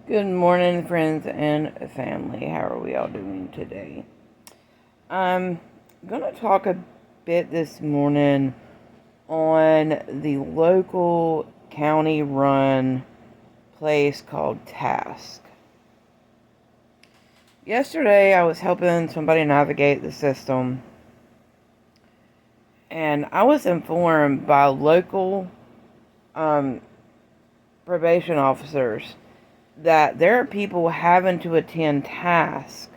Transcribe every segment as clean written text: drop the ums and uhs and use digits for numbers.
Good morning, friends and family. How are we all doing today? I'm going to talk a bit this morning on the local county run place called Task. Yesterday, I was helping somebody navigate the system, and I was informed by local probation officers that there are people having to attend Task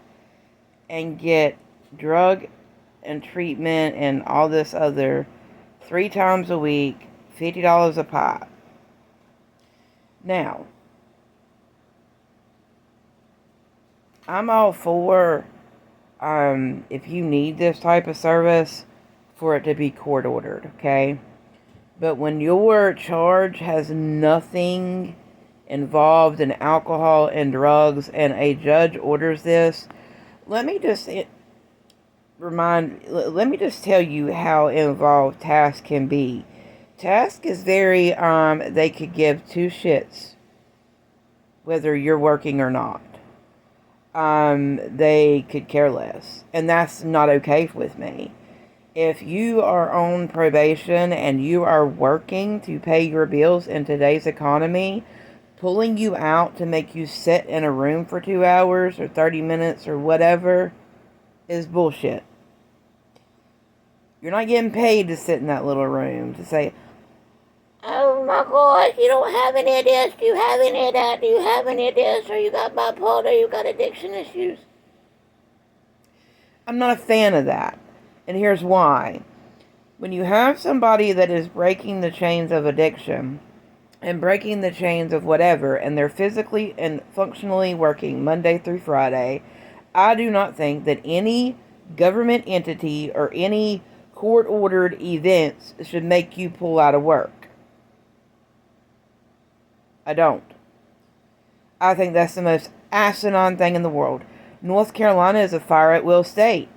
and get drug and treatment and all this other 3 times a week, $50 a pop. Now, I'm all for if you need this type of service, for it to be court ordered, okay? But when your charge has nothing involved in alcohol and drugs and a judge orders this, let me just tell you how involved Task can be. Task is very, they could give two shits whether you're working or not. They could care less. And that's not okay with me. If you are on probation and you are working to pay your bills in today's economy, pulling you out to make you sit in a room for 2 hours or 30 minutes or whatever is bullshit. You're not getting paid to sit in that little room to say, "Oh my gosh, you don't have any of this, do you have any of that, do you have any of this, or you got bipolar, you got addiction issues." I'm not a fan of that. And here's why. When you have somebody that is breaking the chains of addiction and breaking the chains of whatever, and they're physically and functionally working Monday through Friday, I do not think that any government entity or any court-ordered events should make you pull out of work. I don't. I think that's the most asinine thing in the world. North Carolina is a fire-at-will state.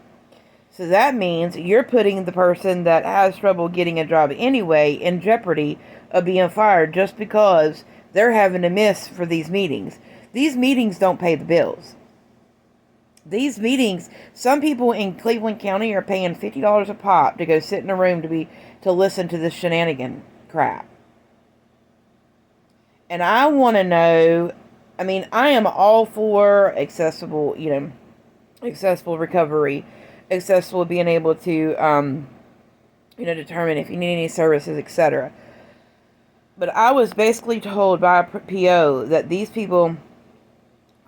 So that means you're putting the person that has trouble getting a job anyway in jeopardy of being fired just because they're having to miss for these meetings. These meetings don't pay the bills. These meetings, some people in Cleveland County are paying $50 a pop to go sit in a room to listen to this shenanigan crap. And I want to know, I am all for accessible recovery, accessible being able to, determine if you need any services, etc. But I was basically told by a PO that these people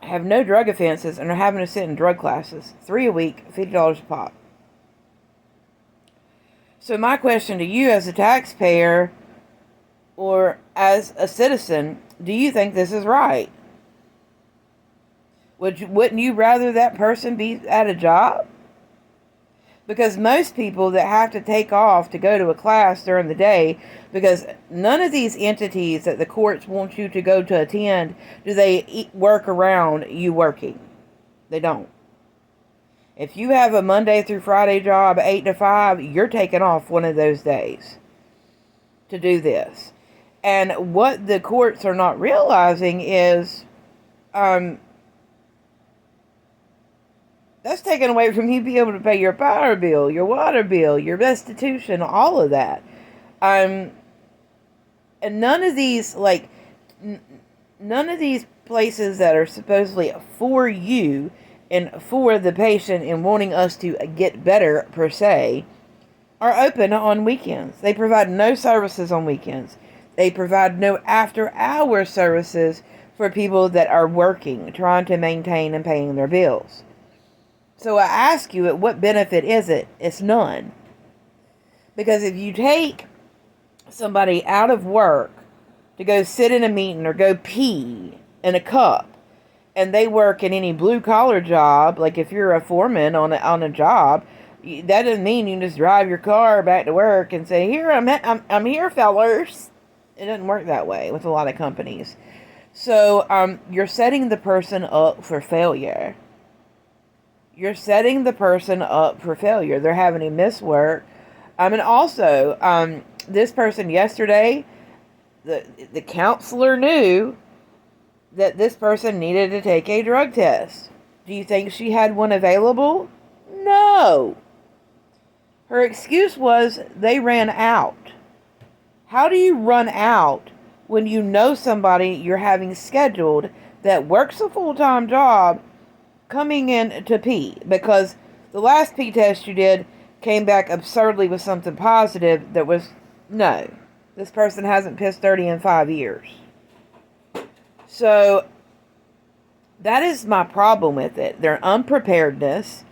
have no drug offenses and are having to sit in drug classes. 3 a week, $50 a pop. So my question to you as a taxpayer or as a citizen, do you think this is right? Wouldn't you rather that person be at a job? Because most people that have to take off to go to a class during the day, because none of these entities that the courts want you to go to attend, do they work around you working. They don't. If you have a Monday through Friday job, 8 to 5, you're taking off one of those days to do this. And what the courts are not realizing is, that's taken away from you being able to pay your power bill, your water bill, your restitution, all of that. And none of these, none of these places that are supposedly for you and for the patient and wanting us to get better, per se, are open on weekends. They provide no services on weekends. They provide no after-hour services for people that are working, trying to maintain and paying their bills. So I ask you, what benefit is it? It's none. Because if you take somebody out of work to go sit in a meeting or go pee in a cup, and they work in any blue-collar job, like if you're a foreman on a job, that doesn't mean you can just drive your car back to work and say, "Here, I'm here, fellers." It doesn't work that way with a lot of companies. So you're setting the person up for failure. You're setting the person up for failure. They're having to miss work. And also, this person yesterday, the counselor knew that this person needed to take a drug test. Do you think she had one available? No. Her excuse was they ran out. How do you run out when you know somebody you're having scheduled that works a full-time job coming in to pee? Because the last pee test you did came back absurdly with something positive that was, no, this person hasn't pissed dirty in 5 years. So that is my problem with it. Their unpreparedness.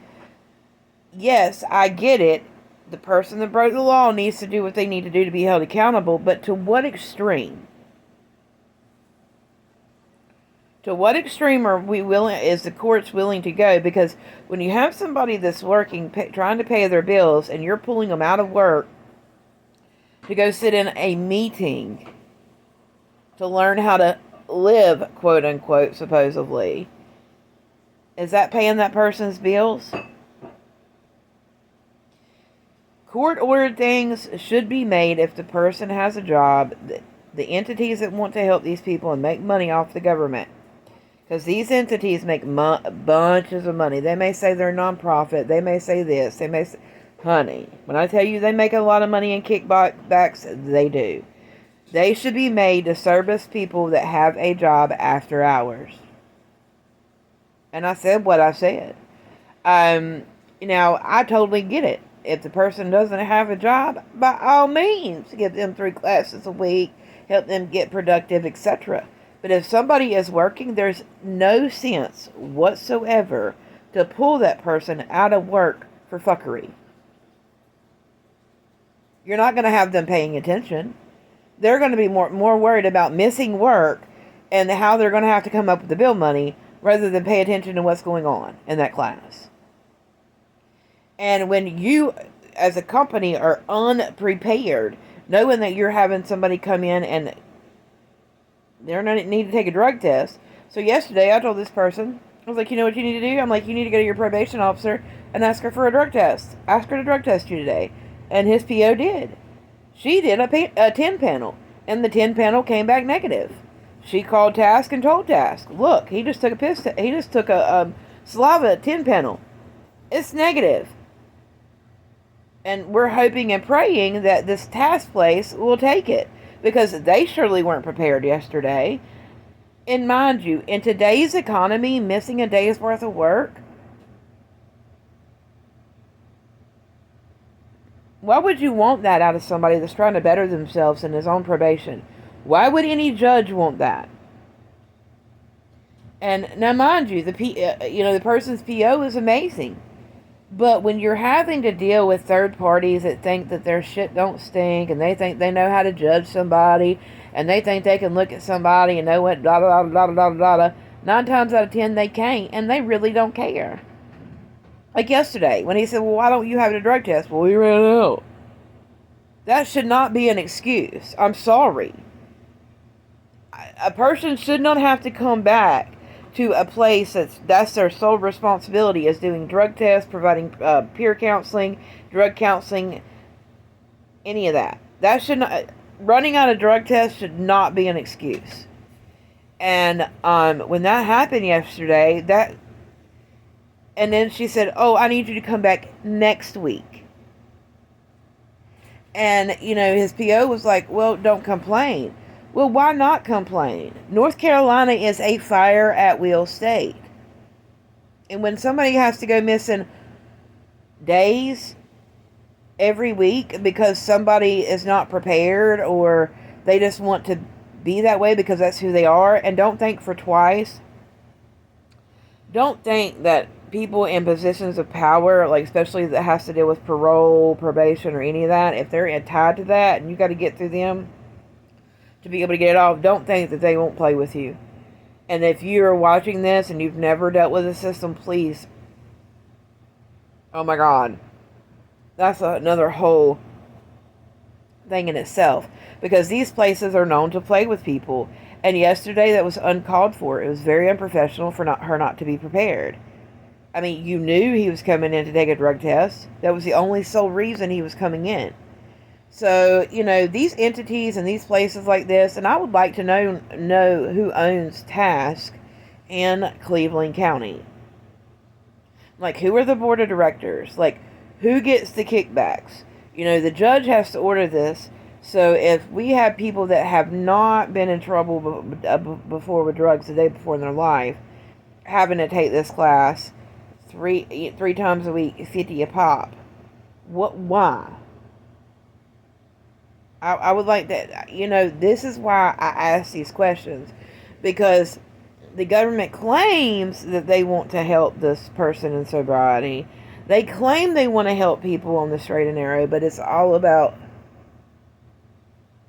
Yes, I get it. The person that broke the law needs to do what they need to do to be held accountable, but to what extreme? To what extreme is the courts willing to go? Because when you have somebody that's working, trying to pay their bills, and you're pulling them out of work to go sit in a meeting to learn how to live, quote unquote, supposedly, is that paying that person's bills? Court-ordered things should be made if the person has a job. The entities that want to help these people and make money off the government. Because these entities make bunches of money. They may say they're nonprofit. They may say this. They may say... Honey, when I tell you they make a lot of money in kickbacks, they do. They should be made to service people that have a job after hours. And I said what I said. I totally get it. If the person doesn't have a job, by all means, give them 3 classes a week, help them get productive, etc. But if somebody is working, there's no sense whatsoever to pull that person out of work for fuckery. You're not going to have them paying attention. They're going to be more worried about missing work and how they're going to have to come up with the bill money rather than pay attention to what's going on in that class. And when you, as a company, are unprepared, knowing that you're having somebody come in and they're going to need to take a drug test. So yesterday I told this person, I was like, you know what you need to do? I'm like, you need to go to your probation officer and ask her for a drug test. Ask her to drug test you today. And his PO did. She did a 10 panel. And the 10 panel came back negative. She called Task and told Task, look, he just took a saliva 10 panel. It's negative. And we're hoping and praying that this task place will take it. Because they surely weren't prepared yesterday. And mind you, in today's economy, missing a day's worth of work, why would you want that out of somebody that's trying to better themselves in his own probation? Why would any judge want that? And now, mind you, the person's PO is amazing. But when you're having to deal with third parties that think that their shit don't stink, and they think they know how to judge somebody, and they think they can look at somebody and know what blah, blah, blah, blah, blah, blah, 9 times out of 10 they can't, and they really don't care. Like yesterday, when he said, well, why don't you have a drug test? Well, we ran out. That should not be an excuse. I'm sorry. A person should not have to come back to a place that's their sole responsibility, is doing drug tests, providing peer counseling, drug counseling, any of that. That should not, running out of drug tests should not be an excuse. And when that happened yesterday, and then she said, oh, I need you to come back next week. And, his PO was like, well, don't complain. Well, why not complain? North Carolina is a fire-at-will state. And when somebody has to go missing days every week because somebody is not prepared, or they just want to be that way because that's who they are, and don't think for twice. Don't think that people in positions of power, like especially that has to deal with parole, probation, or any of that, if they're tied to that and you got to get through them to be able to get it off, don't think that they won't play with you. And if you're watching this and you've never dealt with the system, please, oh my God, that's another whole thing in itself. Because these places are known to play with people. And yesterday that was uncalled for. It was very unprofessional for her not to be prepared. I mean, you knew he was coming in to take a drug test. That was the only sole reason he was coming in. So, these entities and these places like this, and I would like to know who owns Task in Cleveland County. Like, who are the board of directors? Like, who gets the kickbacks? The judge has to order this. So if we have people that have not been in trouble before with drugs the day before in their life, having to take this class three times a week, 50 a pop, why? I would like that. This is why I ask these questions, because the government claims that they want to help this person in sobriety. They claim they want to help people on the straight and narrow, but it's all about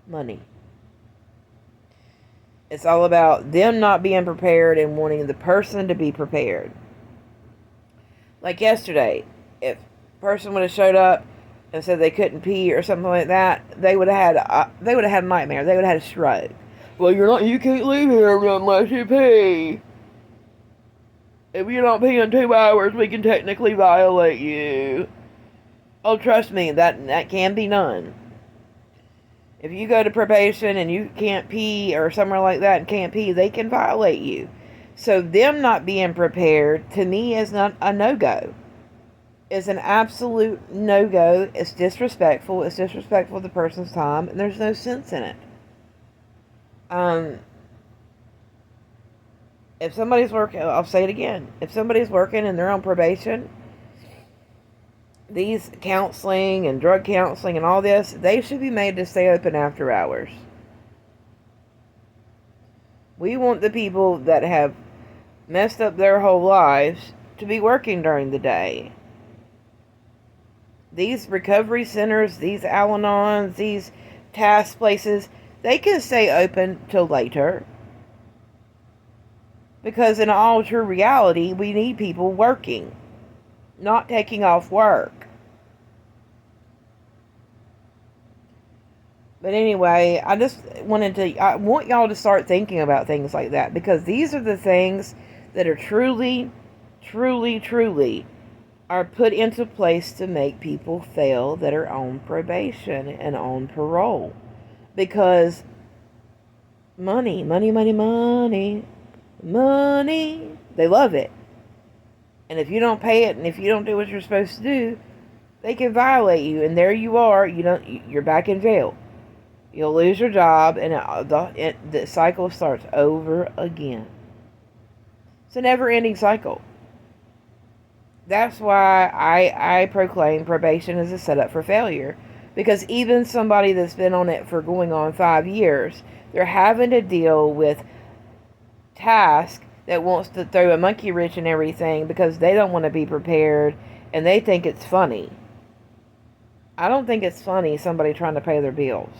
money. It's all about them not being prepared and wanting the person to be prepared. Like yesterday, if a person would have showed up and said they couldn't pee or something like that, they would have had a nightmare. They would have had a stroke. Well, you can't leave here unless you pee. If you're not peeing 2 hours, we can technically violate you. Oh, trust me, that can be done. If you go to probation and you can't pee or somewhere like that and can't pee, they can violate you. So them not being prepared, to me, is not a no-go. It's an absolute no-go. It's disrespectful. It's disrespectful of the person's time, and there's no sense in it. If somebody's working, I'll say it again. If somebody's working and they're on probation, these counseling and drug counseling and all this, they should be made to stay open after hours. We want the people that have messed up their whole lives to be working during the day. These recovery centers, these Al-Anons, these task places, they can stay open till later. Because in all true reality, we need people working, not taking off work. But anyway, I want y'all to start thinking about things like that, because these are the things that are truly, truly, truly are put into place to make people fail that are on probation and on parole. Because money, money, money, money, money, they love it. And if you don't pay it and if you don't do what you're supposed to do, they can violate you, and there you are, you're back in jail. You'll lose your job, and the cycle starts over again. It's a never-ending cycle. That's why I proclaim probation as a setup for failure. Because even somebody that's been on it for going on 5 years, they're having to deal with Task that wants to throw a monkey wrench in everything because they don't want to be prepared, and they think it's funny. I don't think it's funny somebody trying to pay their bills.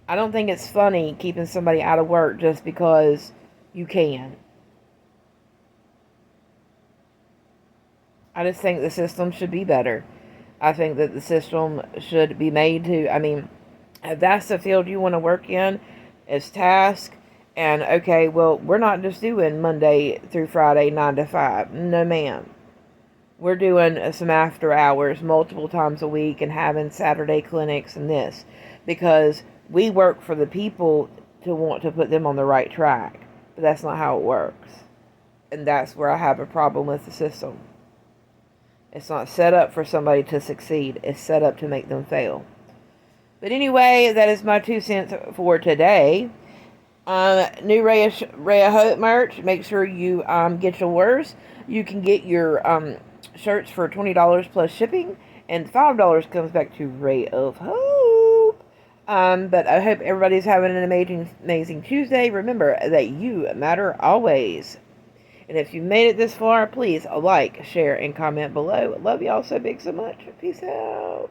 I don't think it's funny keeping somebody out of work just because you can. I just think the system should be better. I think that the system should be made to, if that's the field you want to work in, is Task, and okay, well, we're not just doing Monday through Friday, 9 to 5. No, ma'am. We're doing some after hours multiple times a week and having Saturday clinics and this, because we work for the people to want to put them on the right track. But that's not how it works. And that's where I have a problem with the system. It's not set up for somebody to succeed. It's set up to make them fail. But anyway, that is my 2 cents for today. New Ray of Hope merch. Make sure you get yours. You can get your shirts for $20 plus shipping. And $5 comes back to Ray of Hope. But I hope everybody's having an amazing Tuesday. Remember that you matter always. And if you made it this far, please like, share, and comment below. Love y'all so big, so much. Peace out.